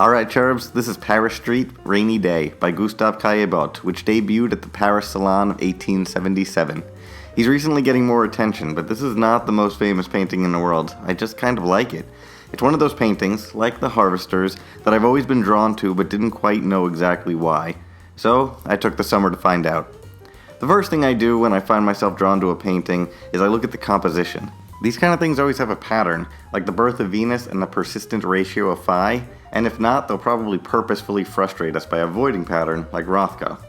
Alright cherubs, this is Paris Street, Rainy Day by Gustave Caillebotte, which debuted at the Paris Salon of 1877. He's recently getting more attention, but this is not the most famous painting in the world. I just kind of like it. It's one of those paintings, like The Harvesters, that I've always been drawn to but didn't quite know exactly why. So, I took the summer to find out. The first thing I do when I find myself drawn to a painting is I look at the composition. These kind of things always have a pattern, like the birth of Venus and the persistent ratio of phi, and if not, they'll probably purposefully frustrate us by avoiding pattern, like Rothko.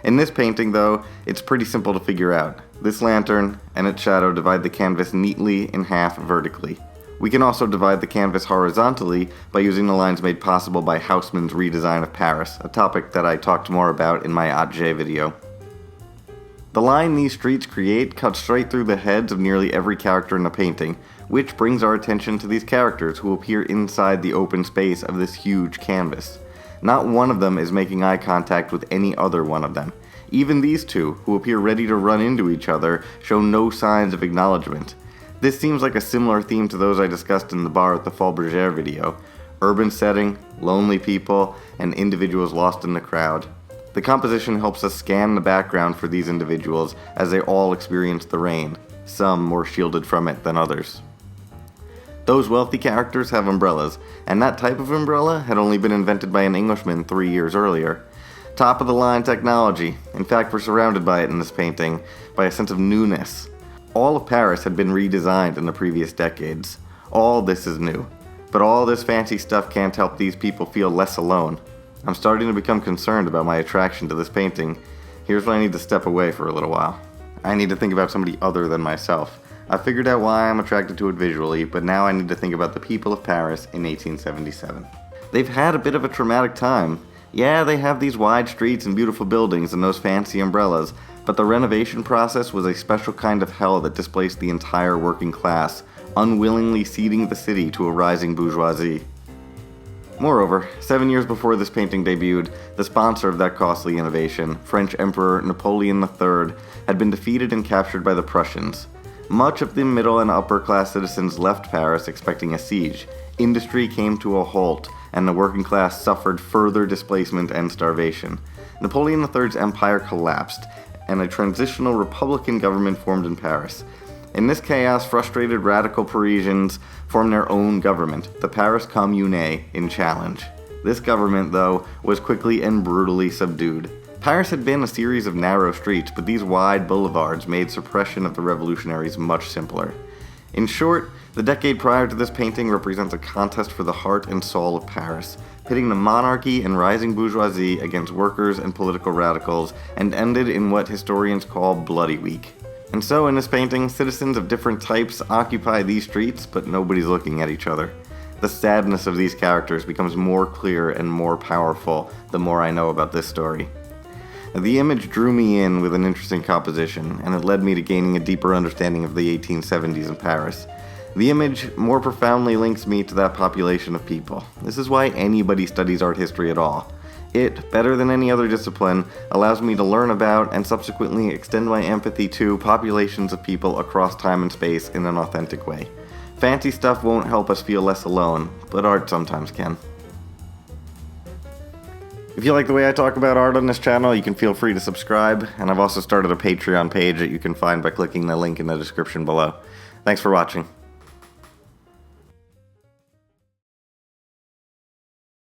In this painting, though, it's pretty simple to figure out. This lantern and its shadow divide the canvas neatly in half vertically. We can also divide the canvas horizontally by using the lines made possible by Haussmann's redesign of Paris, a topic that I talked more about in my Atget video. The line these streets create cuts straight through the heads of nearly every character in the painting, which brings our attention to these characters who appear inside the open space of this huge canvas. Not one of them is making eye contact with any other one of them. Even these two, who appear ready to run into each other, show no signs of acknowledgement. This seems like a similar theme to those I discussed in the bar at the Fall Bergère video. Urban setting, lonely people, and individuals lost in the crowd. The composition helps us scan the background for these individuals as they all experience the rain, some more shielded from it than others. Those wealthy characters have umbrellas, and that type of umbrella had only been invented by an Englishman 3 years earlier. Top of the line technology. In fact, we're surrounded by it in this painting, by a sense of newness. All of Paris had been redesigned in the previous decades. All this is new. But all this fancy stuff can't help these people feel less alone. I'm starting to become concerned about my attraction to this painting. Here's where I need to step away for a little while. I need to think about somebody other than myself. I figured out why I'm attracted to it visually, but now I need to think about the people of Paris in 1877. They've had a bit of a traumatic time. Yeah, they have these wide streets and beautiful buildings and those fancy umbrellas, but the renovation process was a special kind of hell that displaced the entire working class, unwillingly ceding the city to a rising bourgeoisie. Moreover, 7 years before this painting debuted, the sponsor of that costly innovation, French Emperor Napoleon III, had been defeated and captured by the Prussians. Much of the middle and upper class citizens left Paris expecting a siege. Industry came to a halt, and the working class suffered further displacement and starvation. Napoleon III's empire collapsed, and a transitional republican government formed in Paris. In this chaos, frustrated radical Parisians formed their own government, the Paris Commune, in challenge. This government, though, was quickly and brutally subdued. Paris had been a series of narrow streets, but these wide boulevards made suppression of the revolutionaries much simpler. In short, the decade prior to this painting represents a contest for the heart and soul of Paris, pitting the monarchy and rising bourgeoisie against workers and political radicals, and ended in what historians call Bloody Week. And so in this painting, citizens of different types occupy these streets, but nobody's looking at each other. The sadness of these characters becomes more clear and more powerful the more I know about this story. The image drew me in with an interesting composition, and it led me to gaining a deeper understanding of the 1870s in Paris. The image more profoundly links me to that population of people. This is why anybody studies art history at all. It, better than any other discipline, allows me to learn about and subsequently extend my empathy to populations of people across time and space in an authentic way. Fancy stuff won't help us feel less alone, but art sometimes can. If you like the way I talk about art on this channel, you can feel free to subscribe, and I've also started a Patreon page that you can find by clicking the link in the description below. Thanks for watching.